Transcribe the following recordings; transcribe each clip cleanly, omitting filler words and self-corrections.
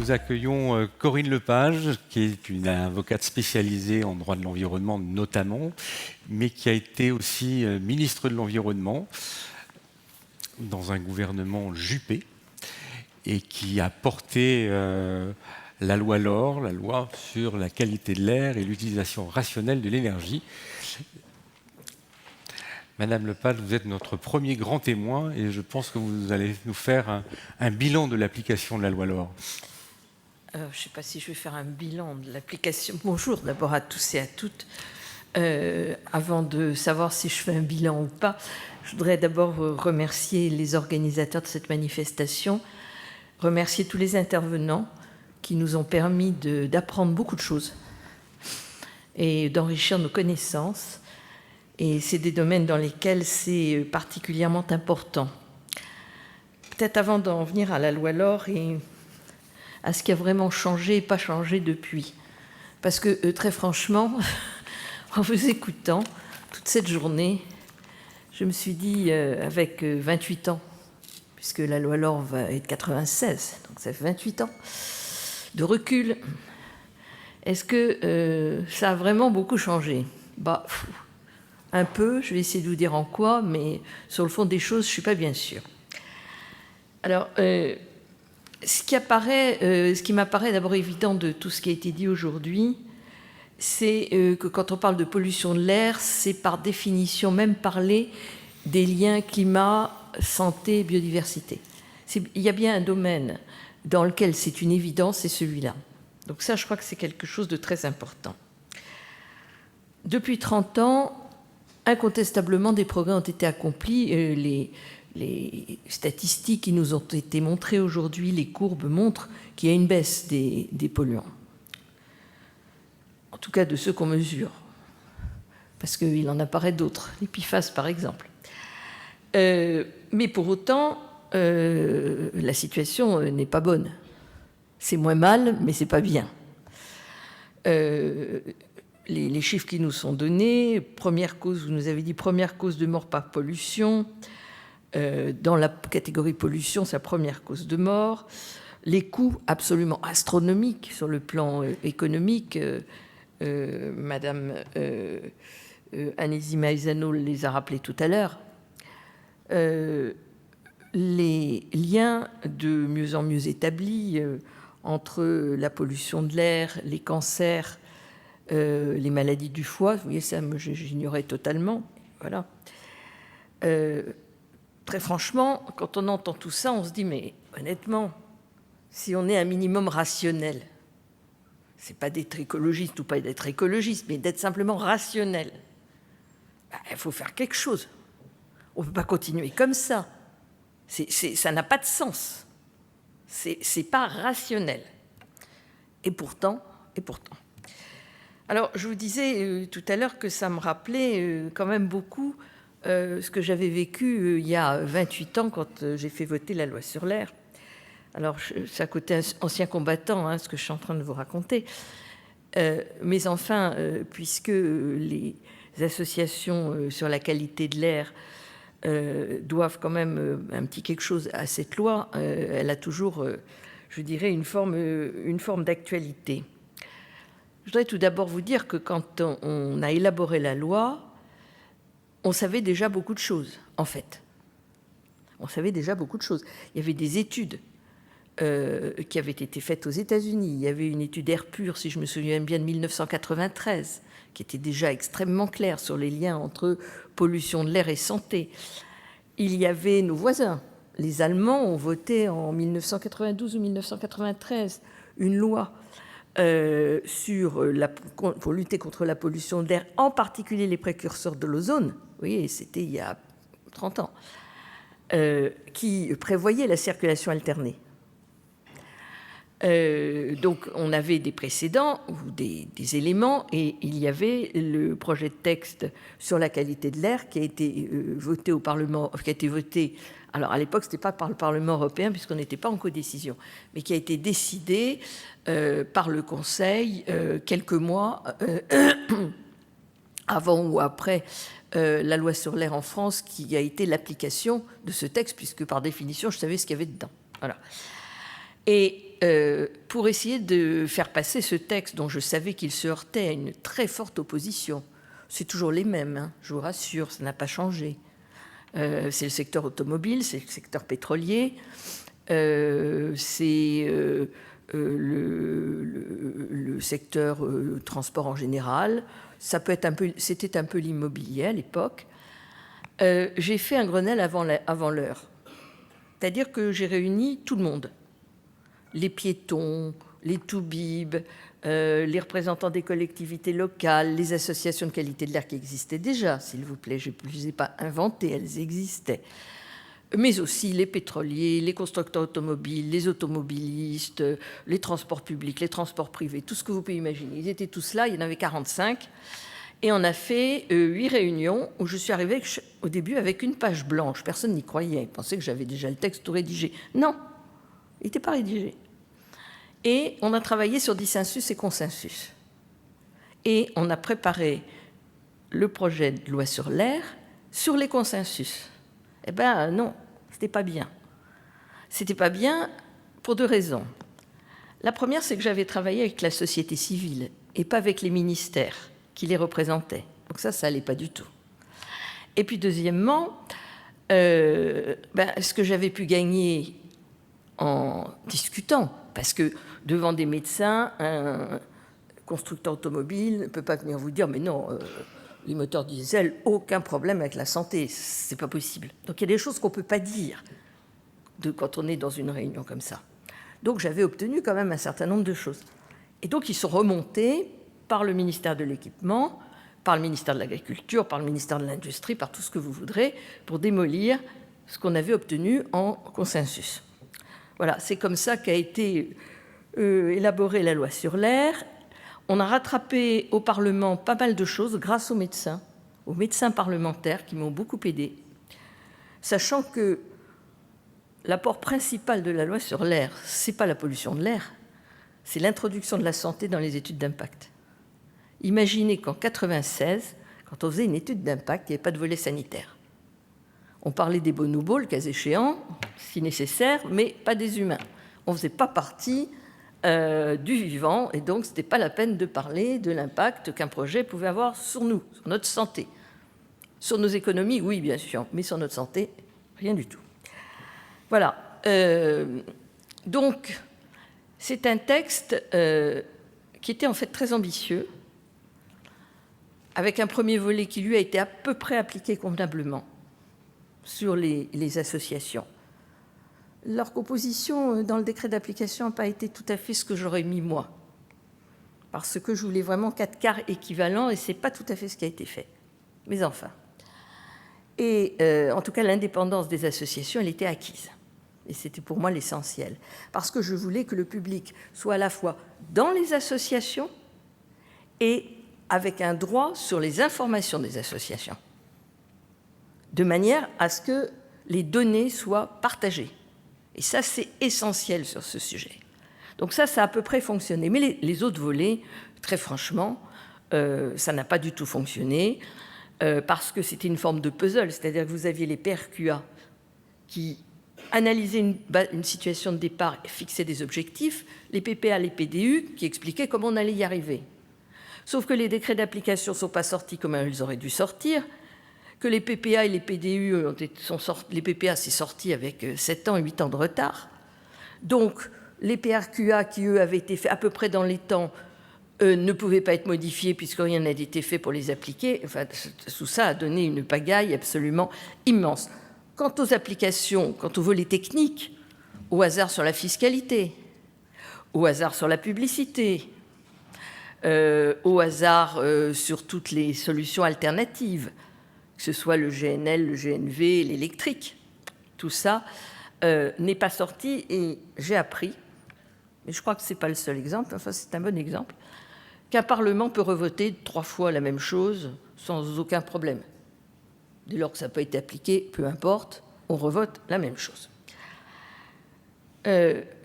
nous accueillons Corinne Lepage, qui est une avocate spécialisée en droit de l'environnement notamment, mais qui a été aussi ministre de l'Environnement dans un gouvernement Juppé et qui a porté la loi LOR, la loi sur la qualité de l'air et l'utilisation rationnelle de l'énergie. Madame Lepage, vous êtes notre premier grand témoin et je pense que vous allez nous faire un bilan de l'application de la loi LOR. Je ne sais pas si je vais faire un bilan de l'application. Bonjour d'abord à tous et à toutes. Avant de savoir si je fais un bilan ou pas, je voudrais d'abord remercier les organisateurs de cette manifestation, remercier tous les intervenants qui nous ont permis d'apprendre beaucoup de choses et d'enrichir nos connaissances. Et c'est des domaines dans lesquels c'est particulièrement important. Peut-être avant d'en venir à la loi LOR et à ce qui a vraiment changé et pas changé depuis. Parce que, très franchement, en vous écoutant toute cette journée, je me suis dit, avec 28 ans, puisque la loi LOR va être 96, donc ça fait 28 ans, de recul, est-ce que ça a vraiment beaucoup changé ? Un peu, je vais essayer de vous dire en quoi, mais sur le fond des choses, je ne suis pas bien sûre. Alors, ce qui m'apparaît d'abord évident de tout ce qui a été dit aujourd'hui, c'est que quand on parle de pollution de l'air, c'est par définition même parler des liens climat, santé, biodiversité. Il y a bien un domaine dans lequel c'est une évidence, c'est celui-là. Donc ça, je crois que c'est quelque chose de très important. Depuis 30 ans, incontestablement, des progrès ont été accomplis. Les statistiques qui nous ont été montrées aujourd'hui, les courbes montrent qu'il y a une baisse des polluants. En tout cas, de ceux qu'on mesure. Parce qu'il en apparaît d'autres, les PFAS par exemple. Mais pour autant, la situation n'est pas bonne. C'est moins mal, mais c'est pas bien. Les chiffres qui nous sont donnés, première cause, vous nous avez dit première cause de mort par pollution. Dans la catégorie pollution, c'est la première cause de mort. Les coûts absolument astronomiques sur le plan économique. Madame Anésie Maïzano les a rappelés tout à l'heure. Les liens de mieux en mieux établis entre la pollution de l'air, les cancers, les maladies du foie, vous voyez, ça, j'ignorais totalement. Voilà. Très franchement, quand on entend tout ça, on se dit, mais honnêtement, si on est un minimum rationnel, c'est pas d'être écologiste ou pas d'être écologiste, mais d'être simplement rationnel, il faut faire quelque chose. On ne peut pas continuer comme ça. Ça n'a pas de sens. C'est pas rationnel. Et pourtant. Alors, je vous disais tout à l'heure que ça me rappelait quand même beaucoup ce que j'avais vécu il y a 28 ans quand j'ai fait voter la loi sur l'air. Alors, c'est à côté ancien combattant, ce que je suis en train de vous raconter. Mais enfin, puisque les associations sur la qualité de l'air doivent quand même un petit quelque chose à cette loi, elle a toujours, je dirais, une forme d'actualité. Je voudrais tout d'abord vous dire que quand on a élaboré la loi, on savait déjà beaucoup de choses, en fait. On savait déjà beaucoup de choses. Il y avait des études qui avaient été faites aux États-Unis. Il y avait une étude Air Pur, si je me souviens bien, de 1993, qui était déjà extrêmement claire sur les liens entre pollution de l'air et santé. Il y avait nos voisins. Les Allemands ont voté en 1992 ou 1993 une loi pour lutter contre la pollution de l'air, en particulier les précurseurs de l'ozone. Vous voyez, c'était il y a 30 ans, qui prévoyait la circulation alternée. Donc, on avait des précédents ou des éléments, et il y avait le projet de texte sur la qualité de l'air qui a été voté au Parlement, qui a été voté. Alors, à l'époque, ce n'était pas par le Parlement européen, puisqu'on n'était pas en codécision, mais qui a été décidé par le Conseil quelques mois avant ou après la loi sur l'air en France, qui a été l'application de ce texte, puisque par définition, je savais ce qu'il y avait dedans. Voilà. Et pour essayer de faire passer ce texte dont je savais qu'il se heurtait à une très forte opposition, c'est toujours les mêmes, hein, je vous rassure, ça n'a pas changé. C'est le secteur automobile, c'est le secteur pétrolier, c'est le secteur transport en général. C'était un peu l'immobilier à l'époque. J'ai fait un Grenelle avant l'heure. C'est-à-dire que j'ai réuni tout le monde. Les piétons, les toubibs, les représentants des collectivités locales, les associations de qualité de l'air qui existaient déjà, s'il vous plaît. Je ne les ai pas inventées, elles existaient. Mais aussi les pétroliers, les constructeurs automobiles, les automobilistes, les transports publics, les transports privés, tout ce que vous pouvez imaginer. Ils étaient tous là, il y en avait 45. Et on a fait 8 réunions où je suis arrivée au début avec une page blanche. Personne n'y croyait. Ils pensaient que j'avais déjà le texte tout rédigé. Non, il n'était pas rédigé. Et on a travaillé sur dissensus et consensus. Et on a préparé le projet de loi sur l'air sur les consensus. Eh bien non, c'était pas bien. C'était pas bien pour 2 raisons. La première, c'est que j'avais travaillé avec la société civile et pas avec les ministères qui les représentaient. Donc ça n'allait pas du tout. Et puis deuxièmement, ce que j'avais pu gagner en discutant, parce que devant des médecins, un constructeur automobile ne peut pas venir vous dire « mais non, les moteurs diesel, aucun problème avec la santé, c'est pas possible ». Donc il y a des choses qu'on ne peut pas dire quand on est dans une réunion comme ça. Donc j'avais obtenu quand même un certain nombre de choses. Et donc ils sont remontés par le ministère de l'Équipement, par le ministère de l'Agriculture, par le ministère de l'Industrie, par tout ce que vous voudrez, pour démolir ce qu'on avait obtenu en consensus. Voilà, c'est comme ça qu'a été élaborée la loi sur l'air. On a rattrapé au Parlement pas mal de choses grâce aux médecins parlementaires qui m'ont beaucoup aidé, sachant que l'apport principal de la loi sur l'air, ce n'est pas la pollution de l'air, c'est l'introduction de la santé dans les études d'impact. Imaginez qu'en 1996, quand on faisait une étude d'impact, il n'y avait pas de volet sanitaire. On parlait des bonobos, le cas échéant, si nécessaire, mais pas des humains. On ne faisait pas partie du vivant, et donc ce n'était pas la peine de parler de l'impact qu'un projet pouvait avoir sur nous, sur notre santé. Sur nos économies, oui, bien sûr, mais sur notre santé, rien du tout. Voilà. Donc, c'est un texte qui était en fait très ambitieux, avec un premier volet qui, lui, a été à peu près appliqué convenablement sur les associations. Leur composition dans le décret d'application n'a pas été tout à fait ce que j'aurais mis moi, parce que je voulais vraiment 4 quarts équivalents, et ce n'est pas tout à fait ce qui a été fait. Mais enfin. Et en tout cas, l'indépendance des associations, elle était acquise. Et c'était pour moi l'essentiel, parce que je voulais que le public soit à la fois dans les associations et avec un droit sur les informations des associations, de manière à ce que les données soient partagées. Et ça, c'est essentiel sur ce sujet. Donc ça a à peu près fonctionné. Mais les autres volets, très franchement, ça n'a pas du tout fonctionné, parce que c'était une forme de puzzle, c'est-à-dire que vous aviez les PRQA qui analysaient une situation de départ et fixaient des objectifs, les PPA, les PDU qui expliquaient comment on allait y arriver. Sauf que les décrets d'application ne sont pas sortis comme ils auraient dû sortir, que les PPA et les PDU, les PPA, c'est sorti avec 7 ans et 8 ans de retard. Donc, les PRQA, qui, eux, avaient été faits à peu près dans les temps, ne pouvaient pas être modifiés puisque rien n'a été fait pour les appliquer. Enfin, tout ça a donné une pagaille absolument immense. Quant aux applications, quant aux volets techniques, au hasard sur la fiscalité, au hasard sur la publicité, au hasard sur toutes les solutions alternatives, que ce soit le GNL, le GNV, l'électrique, tout ça n'est pas sorti, et j'ai appris, mais je crois que ce n'est pas le seul exemple, enfin c'est un bon exemple, qu'un Parlement peut revoter 3 fois la même chose sans aucun problème. Dès lors que ça n'a pas été appliqué, peu importe, on revote la même chose.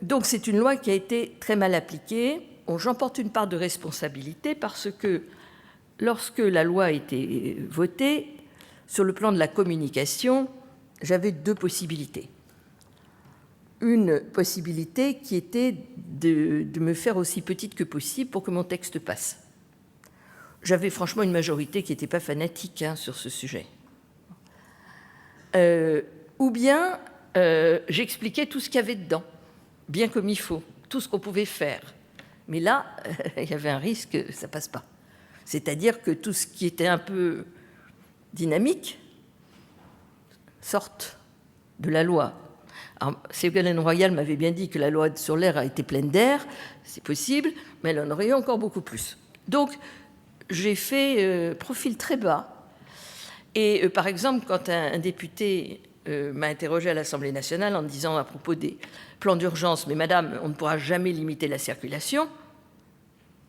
Donc c'est une loi qui a été très mal appliquée. J'en porte une part de responsabilité parce que lorsque la loi a été votée, sur le plan de la communication, j'avais 2 possibilités. une possibilité qui était de me faire aussi petite que possible pour que mon texte passe. J'avais franchement une majorité qui n'était pas fanatique sur ce sujet. Ou bien j'expliquais tout ce qu'il y avait dedans, bien comme il faut, tout ce qu'on pouvait faire. Mais là, il y avait un risque que ça ne passe pas. C'est-à-dire que tout ce qui était un peu dynamique sorte de la loi. Alors, Ségolène Royal m'avait bien dit que la loi sur l'air a été pleine d'air, c'est possible, mais elle en aurait eu encore beaucoup plus. Donc, j'ai fait profil très bas. Et par exemple, quand un député m'a interrogé à l'Assemblée nationale en disant à propos des plans d'urgence, « Mais madame, on ne pourra jamais limiter la circulation »,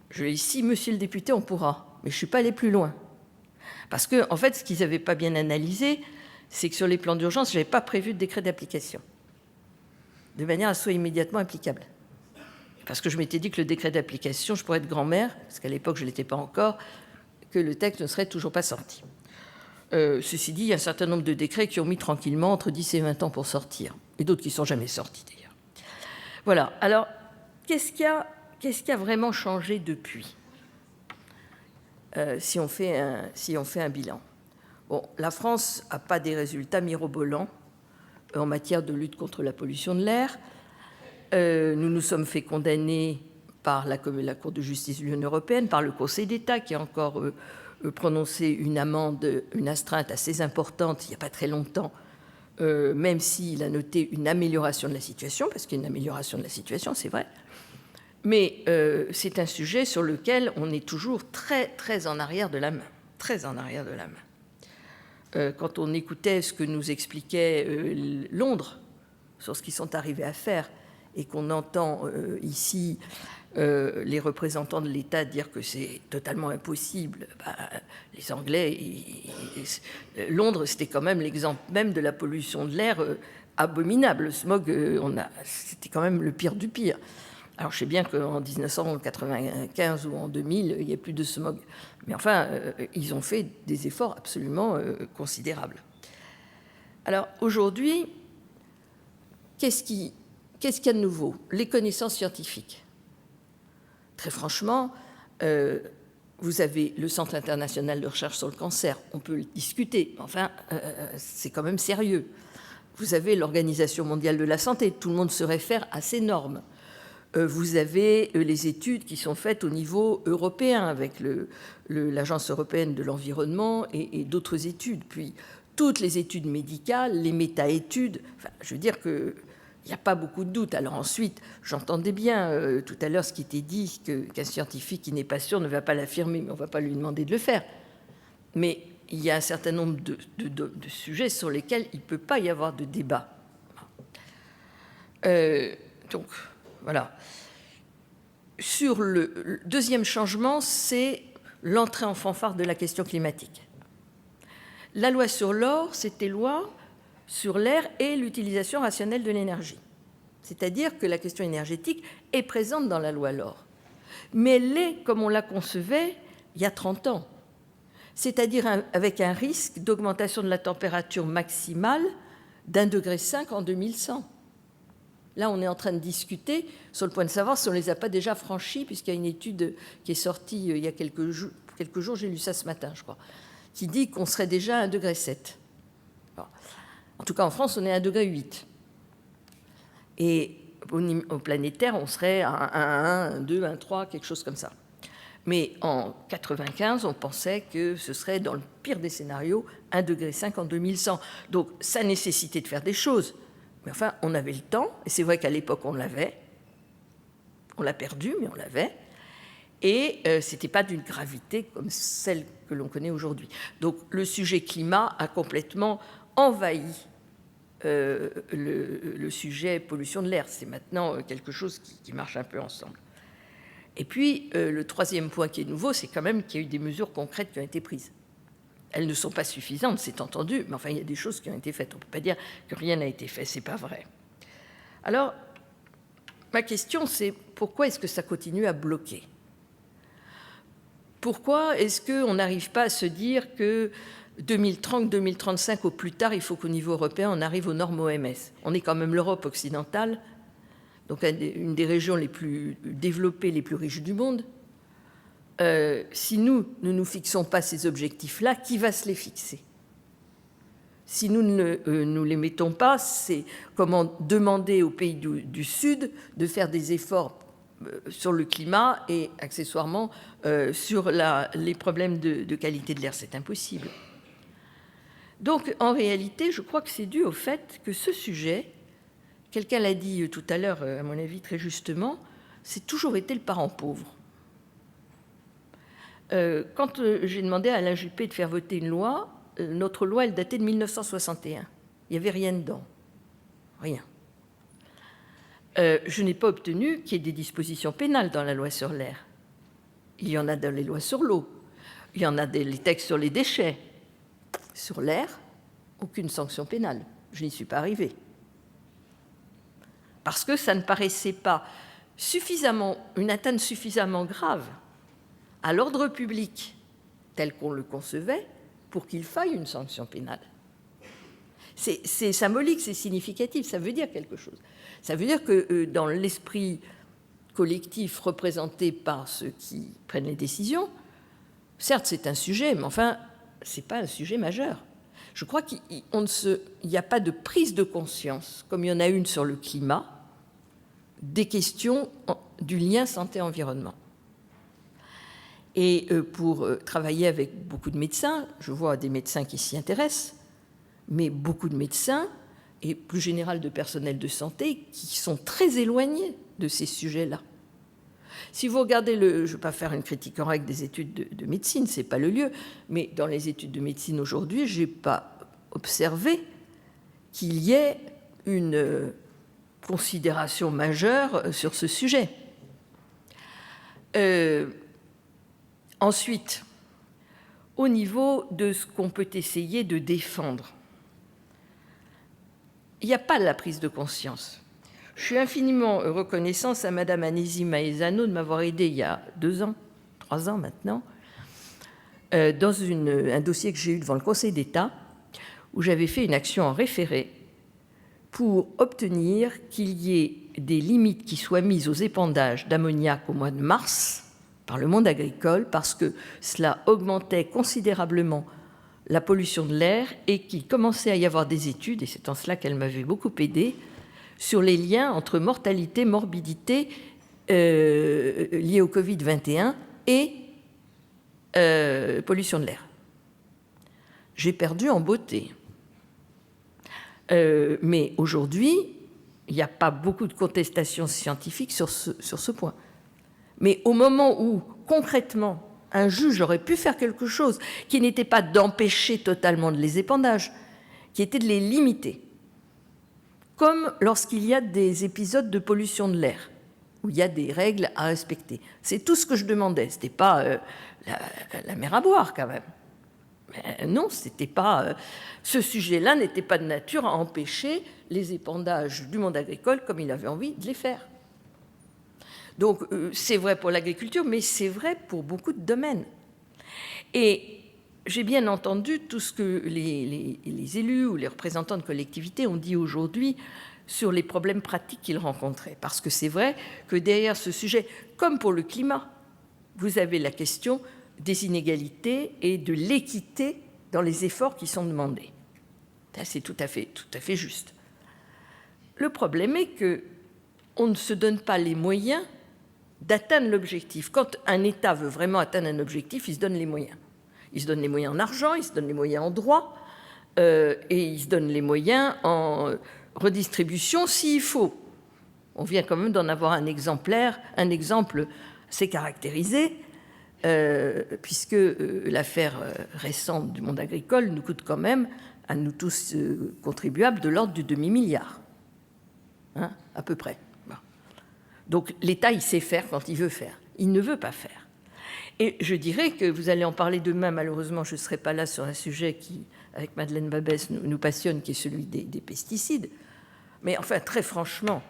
je lui ai dit, « Si, monsieur le député, on pourra, mais je ne suis pas allé plus loin. » Parce que, en fait, ce qu'ils n'avaient pas bien analysé, c'est que sur les plans d'urgence, je n'avais pas prévu de décret d'application, de manière à ce soit immédiatement applicable. Parce que je m'étais dit que le décret d'application, je pourrais être grand-mère, parce qu'à l'époque, je ne l'étais pas encore, que le texte ne serait toujours pas sorti. Ceci dit, il y a un certain nombre de décrets qui ont mis tranquillement entre 10 et 20 ans pour sortir, et d'autres qui ne sont jamais sortis, d'ailleurs. Voilà. Alors, qu'est-ce qui a vraiment changé depuis, si on fait un bilan? Bon, la France n'a pas des résultats mirobolants en matière de lutte contre la pollution de l'air. Nous nous sommes fait condamner par la Cour de justice de l'Union européenne, par le Conseil d'État, qui a encore prononcé une amende, une astreinte assez importante il n'y a pas très longtemps, même s'il a noté une amélioration de la situation, parce qu'il y a une amélioration de la situation, c'est vrai. Mais c'est un sujet sur lequel on est toujours très, très en arrière de la main. Très en arrière de la main. Quand on écoutait ce que nous expliquait Londres sur ce qu'ils sont arrivés à faire, et qu'on entend ici les représentants de l'État dire que c'est totalement impossible, les Anglais, Londres, c'était quand même l'exemple même de la pollution de l'air abominable. Le smog, c'était quand même le pire du pire. Alors, je sais bien qu'en 1995 ou en 2000, il n'y a plus de smog. Mais enfin, ils ont fait des efforts absolument considérables. Alors, aujourd'hui, qu'est-ce qu'il y a de nouveau? Les connaissances scientifiques. Très franchement, vous avez le Centre international de recherche sur le cancer. On peut le discuter. Enfin, c'est quand même sérieux. Vous avez l'Organisation mondiale de la santé. Tout le monde se réfère à ces normes. Vous avez les études qui sont faites au niveau européen avec l'Agence européenne de l'environnement et d'autres études. Puis toutes les études médicales, les méta-études. Enfin, je veux dire qu'il n'y a pas beaucoup de doute. Alors ensuite, j'entendais bien tout à l'heure ce qui était dit, qu'un scientifique qui n'est pas sûr ne va pas l'affirmer, mais on ne va pas lui demander de le faire. Mais il y a un certain nombre de sujets sur lesquels il ne peut pas y avoir de débat. Donc, voilà. Sur le deuxième changement, c'est l'entrée en fanfare de la question climatique. La loi sur l'or, c'était loi sur l'air et l'utilisation rationnelle de l'énergie. C'est-à-dire que la question énergétique est présente dans la loi l'or. Mais elle est, comme on la concevait, il y a 30 ans. C'est-à-dire avec un risque d'augmentation de la température maximale d'1,5 degré en 2100. Là, on est en train de discuter sur le point de savoir si on ne les a pas déjà franchis, puisqu'il y a une étude qui est sortie il y a quelques jours, j'ai lu ça ce matin, je crois, qui dit qu'on serait déjà à 1,7 degré. Bon. En tout cas, en France, on est à 1,8 degré. Et au planétaire, on serait à 1, 2, 1, 3, quelque chose comme ça. Mais en 1995, on pensait que ce serait, dans le pire des scénarios, 1,5 degré en 2100. Donc, ça nécessitait de faire des choses. Mais enfin, on avait le temps, et c'est vrai qu'à l'époque, on l'avait. On l'a perdu, mais on l'avait. Et ce n'était pas d'une gravité comme celle que l'on connaît aujourd'hui. Donc, le sujet climat a complètement envahi le sujet pollution de l'air. C'est maintenant quelque chose qui marche un peu ensemble. Et puis, le troisième point qui est nouveau, c'est quand même qu'il y a eu des mesures concrètes qui ont été prises. Elles ne sont pas suffisantes, c'est entendu, mais enfin, il y a des choses qui ont été faites. On ne peut pas dire que rien n'a été fait, ce n'est pas vrai. Alors, ma question, c'est pourquoi est-ce que ça continue à bloquer? Pourquoi est-ce qu'on n'arrive pas à se dire que 2030-2035 au plus tard, il faut qu'au niveau européen, on arrive aux normes OMS. On est quand même l'Europe occidentale, donc une des régions les plus développées, les plus riches du monde. Si nous ne nous fixons pas ces objectifs-là, qui va se les fixer? Si nous ne nous les mettons pas, c'est comment demander aux pays du Sud de faire des efforts sur le climat et accessoirement sur les problèmes de qualité de l'air. C'est impossible. Donc, en réalité, je crois que c'est dû au fait que ce sujet, quelqu'un l'a dit tout à l'heure, à mon avis très justement, c'est toujours été le parent pauvre. Quand j'ai demandé à Alain Juppé de faire voter une loi, notre loi, elle datait de 1961. Il n'y avait rien dedans. Rien. Je n'ai pas obtenu qu'il y ait des dispositions pénales dans la loi sur l'air. Il y en a dans les lois sur l'eau. Il y en a les textes sur les déchets. Sur l'air, aucune sanction pénale. Je n'y suis pas arrivée. Parce que ça ne paraissait pas une atteinte suffisamment grave à l'ordre public tel qu'on le concevait pour qu'il faille une sanction pénale. C'est symbolique, c'est significatif, ça veut dire quelque chose. Ça veut dire que dans l'esprit collectif représenté par ceux qui prennent les décisions, certes c'est un sujet, mais enfin, ce n'est pas un sujet majeur. Je crois qu'il n'y a pas de prise de conscience, comme il y en a une sur le climat, des questions du lien santé-environnement. Et pour travailler avec beaucoup de médecins, je vois des médecins qui s'y intéressent, mais beaucoup de médecins et plus général de personnel de santé qui sont très éloignés de ces sujets-là. Si vous regardez je ne vais pas faire une critique en règle des études de médecine, ce n'est pas le lieu, mais dans les études de médecine aujourd'hui, je n'ai pas observé qu'il y ait une considération majeure sur ce sujet. Ensuite, au niveau de ce qu'on peut essayer de défendre, il n'y a pas la prise de conscience. Je suis infiniment reconnaissante à Madame Anési Maezano de m'avoir aidé il y a 3 ans maintenant, dans un dossier que j'ai eu devant le Conseil d'État, où j'avais fait une action en référé pour obtenir qu'il y ait des limites qui soient mises aux épandages d'ammoniac au mois de mars par le monde agricole, parce que cela augmentait considérablement la pollution de l'air et qu'il commençait à y avoir des études, et c'est en cela qu'elle m'avait beaucoup aidée, sur les liens entre mortalité, morbidité liée au Covid-21 et pollution de l'air. J'ai perdu en beauté. Mais aujourd'hui, il n'y a pas beaucoup de contestations scientifiques sur ce point. Mais au moment où, concrètement, un juge aurait pu faire quelque chose qui n'était pas d'empêcher totalement les épandages, qui était de les limiter, comme lorsqu'il y a des épisodes de pollution de l'air, où il y a des règles à respecter. C'est tout ce que je demandais. Ce n'était pas la mer à boire, quand même. Mais non, c'était pas, ce sujet-là n'était pas de nature à empêcher les épandages du monde agricole comme il avait envie de les faire. Donc, c'est vrai pour l'agriculture, mais c'est vrai pour beaucoup de domaines. Et j'ai bien entendu tout ce que les élus ou les représentants de collectivités ont dit aujourd'hui sur les problèmes pratiques qu'ils rencontraient. Parce que c'est vrai que derrière ce sujet, comme pour le climat, vous avez la question des inégalités et de l'équité dans les efforts qui sont demandés. Ça, c'est tout à fait juste. Le problème est qu'on ne se donne pas les moyens d'atteindre l'objectif. Quand un État veut vraiment atteindre un objectif, il se donne les moyens. Il se donne les moyens en argent, il se donne les moyens en droit, et il se donne les moyens en redistribution s'il faut. On vient quand même d'en avoir un exemple assez caractérisé, puisque l'affaire récente du monde agricole nous coûte quand même, à nous tous contribuables, de l'ordre du demi-milliard, hein, à peu près. Bon. Donc l'État, il sait faire quand il veut faire. Il ne veut pas faire. Et je dirais que vous allez en parler demain, malheureusement, je ne serai pas là sur un sujet qui, avec Madeleine Babès, nous passionne, qui est celui des pesticides. Mais enfin, très franchement,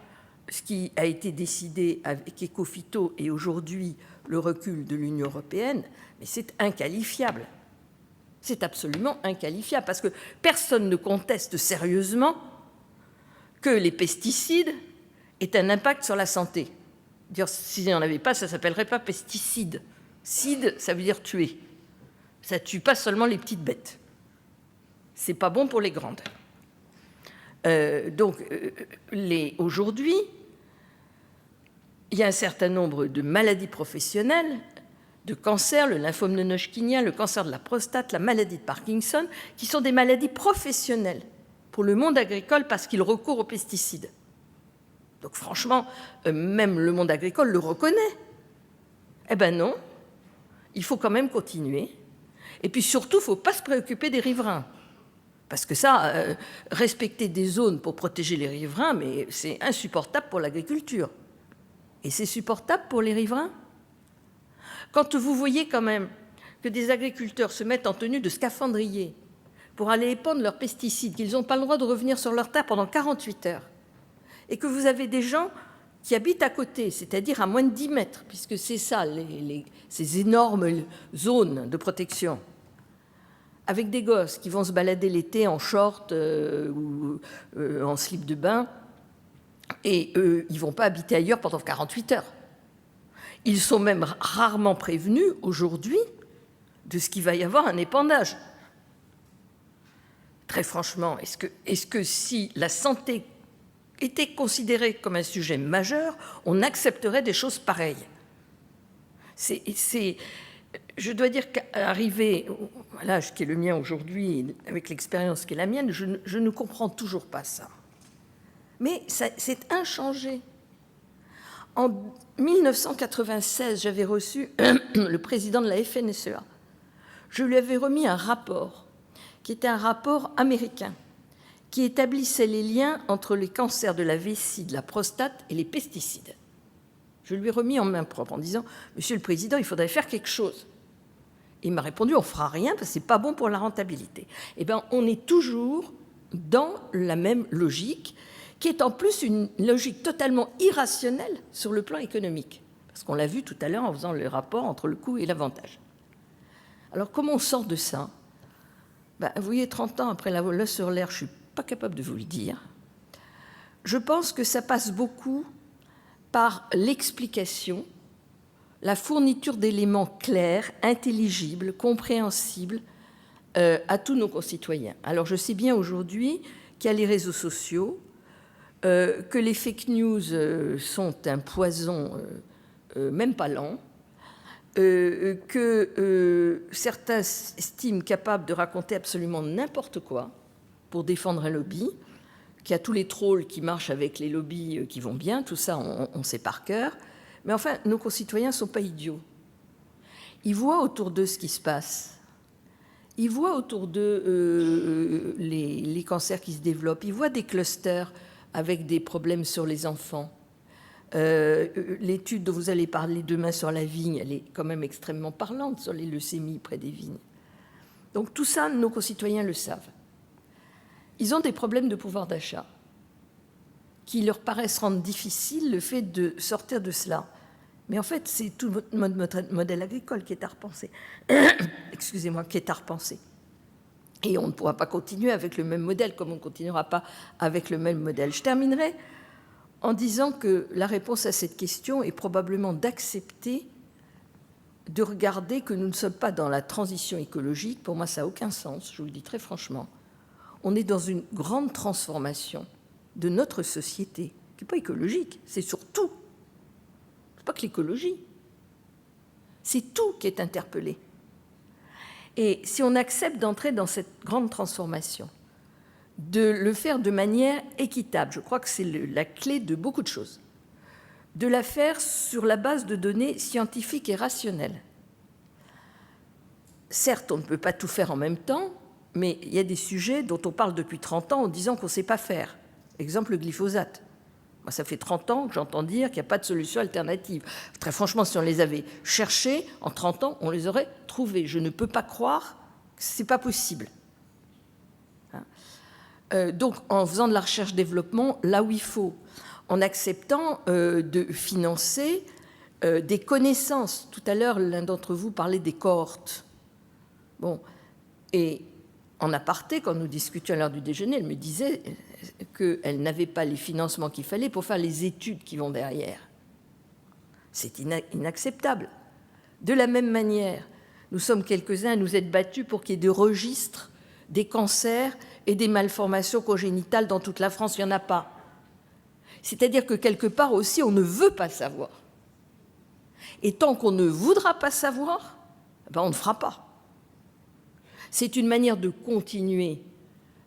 ce qui a été décidé avec Ecofito et aujourd'hui le recul de l'Union européenne, mais c'est inqualifiable. C'est absolument inqualifiable, parce que personne ne conteste sérieusement que les pesticides aient un impact sur la santé. Dire, s'il n'y en avait pas, ça ne s'appellerait pas pesticide. Cide, ça veut dire tuer. Ça ne tue pas seulement les petites bêtes. Ce n'est pas bon pour les grandes. Aujourd'hui, il y a un certain nombre de maladies professionnelles, de cancers, le lymphome non-Hodgkinien, le cancer de la prostate, la maladie de Parkinson, qui sont des maladies professionnelles pour le monde agricole parce qu'il recourt aux pesticides. Donc franchement, même le monde agricole le reconnaît. Eh bien non, il faut quand même continuer. Et puis surtout, il ne faut pas se préoccuper des riverains. Parce que ça, respecter des zones pour protéger les riverains, mais c'est insupportable pour l'agriculture. Et c'est supportable pour les riverains. Quand vous voyez quand même que des agriculteurs se mettent en tenue de scaphandrier pour aller épandre leurs pesticides, qu'ils n'ont pas le droit de revenir sur leur terre pendant 48 heures, et que vous avez des gens qui habitent à côté, c'est-à-dire à moins de 10 mètres, puisque c'est ça, ces énormes zones de protection, avec des gosses qui vont se balader l'été en short ou en slip de bain, et ils ne vont pas habiter ailleurs pendant 48 heures. Ils sont même rarement prévenus aujourd'hui de ce qu'il va y avoir un épandage. Très franchement, est-ce que si la santé était considérée comme un sujet majeur, on accepterait des choses pareilles? Je dois dire qu'arriver à l'âge qui est le mien aujourd'hui, avec l'expérience qui est la mienne, je ne comprends toujours pas ça. Mais c'est inchangé. En 1996, j'avais reçu le président de la FNSEA. Je lui avais remis un rapport, qui était un rapport américain, qui établissait les liens entre les cancers de la vessie, de la prostate et les pesticides. Je lui ai remis en main propre en disant « Monsieur le Président, il faudrait faire quelque chose ». Il m'a répondu « On ne fera rien parce que ce n'est pas bon pour la rentabilité ». Eh bien, on est toujours dans la même logique, qui est en plus une logique totalement irrationnelle sur le plan économique. Parce qu'on l'a vu tout à l'heure en faisant le rapport entre le coût et l'avantage. Alors, comment on sort de ça? Vous voyez, 30 ans après la loi sur l'air, je ne suis pas capable de vous le dire. Je pense que ça passe beaucoup par l'explication, la fourniture d'éléments clairs, intelligibles, compréhensibles à tous nos concitoyens. Alors, je sais bien aujourd'hui qu'il y a les réseaux sociaux, que les fake news sont un poison même pas lent, que certains estiment capables de raconter absolument n'importe quoi pour défendre un lobby, qu'il y a tous les trolls qui marchent avec les lobbies qui vont bien, tout ça on sait par cœur. Mais enfin, nos concitoyens ne sont pas idiots. Ils voient autour d'eux ce qui se passe. Ils voient autour d'eux les cancers qui se développent. Ils voient des clusters avec des problèmes sur les enfants. L'étude dont vous allez parler demain sur la vigne, elle est quand même extrêmement parlante sur les leucémies près des vignes. Donc tout ça, nos concitoyens le savent. Ils ont des problèmes de pouvoir d'achat qui leur paraissent rendre difficile le fait de sortir de cela. Mais en fait, c'est tout notre modèle agricole qui est à repenser. Excusez-moi, qui est à repenser. Et on ne pourra pas continuer avec le même modèle comme on ne continuera pas avec le même modèle. Je terminerai en disant que la réponse à cette question est probablement d'accepter de regarder que nous ne sommes pas dans la transition écologique. Pour moi, ça n'a aucun sens, je vous le dis très franchement. On est dans une grande transformation de notre société, qui n'est pas écologique, c'est surtout. Ce n'est pas que l'écologie. C'est tout qui est interpellé. Et si on accepte d'entrer dans cette grande transformation, de le faire de manière équitable, je crois que c'est la clé de beaucoup de choses, de la faire sur la base de données scientifiques et rationnelles. Certes, on ne peut pas tout faire en même temps, mais il y a des sujets dont on parle depuis 30 ans en disant qu'on ne sait pas faire. Exemple, le glyphosate. Moi, ça fait 30 ans que j'entends dire qu'il n'y a pas de solution alternative. Très franchement, si on les avait cherchés, en 30 ans, on les aurait trouvés. Je ne peux pas croire que ce n'est pas possible. Donc, en faisant de la recherche-développement là où il faut, en acceptant de financer des connaissances. Tout à l'heure, l'un d'entre vous parlait des cohortes. Bon, Et en aparté, quand nous discutions à l'heure du déjeuner, elle me disait qu'elle n'avait pas les financements qu'il fallait pour faire les études qui vont derrière. C'est inacceptable. De la même manière, nous sommes quelques-uns à nous être battus pour qu'il y ait des registres des cancers et des malformations congénitales dans toute la France. Il n'y en a pas. C'est-à-dire que quelque part aussi, on ne veut pas savoir. Et tant qu'on ne voudra pas savoir, ben on ne fera pas. C'est une manière de continuer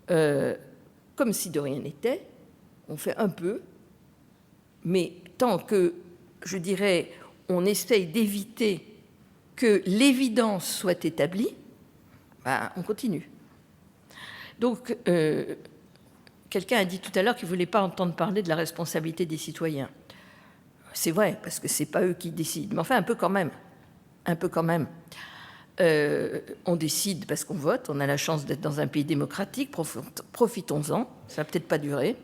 comme si de rien n'était. On fait un peu, mais tant que, je dirais, on essaye d'éviter que l'évidence soit établie, ben, on continue. Donc, quelqu'un a dit tout à l'heure qu'il ne voulait pas entendre parler de la responsabilité des citoyens. C'est vrai, parce que ce n'est pas eux qui décident, mais enfin un peu quand même. Un peu quand même. On décide parce qu'on vote, on a la chance d'être dans un pays démocratique, profitons-en, ça ne va peut-être pas durer.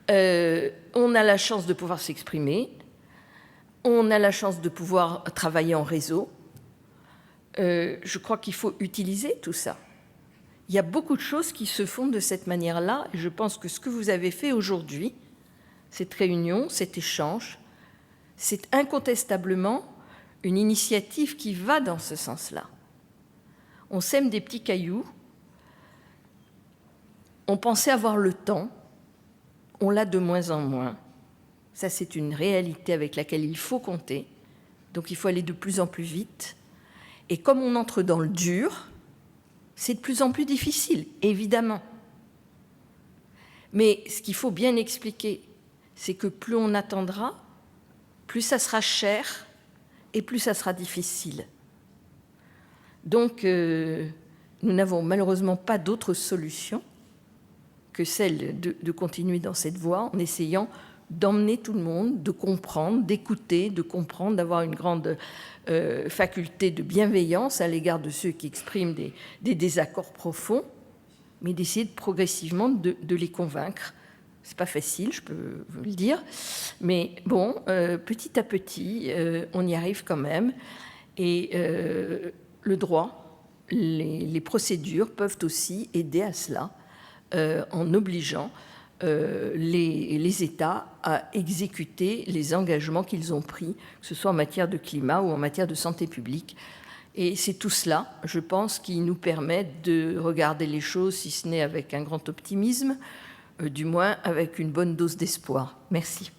On a la chance de pouvoir s'exprimer, on a la chance de pouvoir travailler en réseau. Je crois qu'il faut utiliser tout ça. Il y a beaucoup de choses qui se font de cette manière-là, et je pense que ce que vous avez fait aujourd'hui, cette réunion, cet échange, c'est incontestablement une initiative qui va dans ce sens-là. On sème des petits cailloux, on pensait avoir le temps, on l'a de moins en moins. Ça, c'est une réalité avec laquelle il faut compter, donc il faut aller de plus en plus vite. Et comme on entre dans le dur, c'est de plus en plus difficile, évidemment. Mais ce qu'il faut bien expliquer, c'est que plus on attendra, plus ça sera cher et plus ça sera difficile. Donc, nous n'avons malheureusement pas d'autre solution que celle de continuer dans cette voie en essayant d'emmener tout le monde, de comprendre, d'écouter, de comprendre, d'avoir une grande faculté de bienveillance à l'égard de ceux qui expriment des désaccords profonds, mais d'essayer progressivement de les convaincre. C'est pas facile, je peux vous le dire, mais bon, petit à petit, on y arrive quand même. Et le droit, les procédures peuvent aussi aider à cela, en obligeant les États à exécuter les engagements qu'ils ont pris, que ce soit en matière de climat ou en matière de santé publique. Et c'est tout cela, je pense, qui nous permet de regarder les choses, si ce n'est avec un grand optimisme, du moins avec une bonne dose d'espoir. Merci.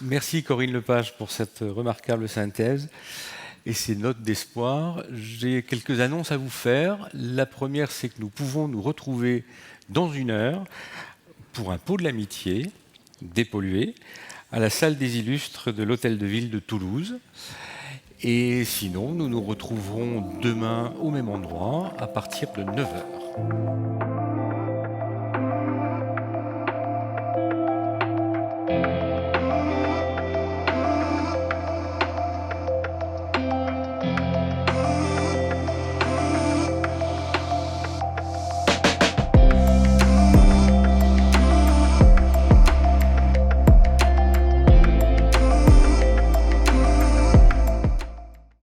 Merci Corinne Lepage pour cette remarquable synthèse et ces notes d'espoir. J'ai quelques annonces à vous faire. La première, c'est que nous pouvons nous retrouver dans 1 heure pour un pot de l'amitié dépollué à la salle des illustres de l'Hôtel de Ville de Toulouse. Et sinon, nous nous retrouverons demain au même endroit à partir de 9 heures.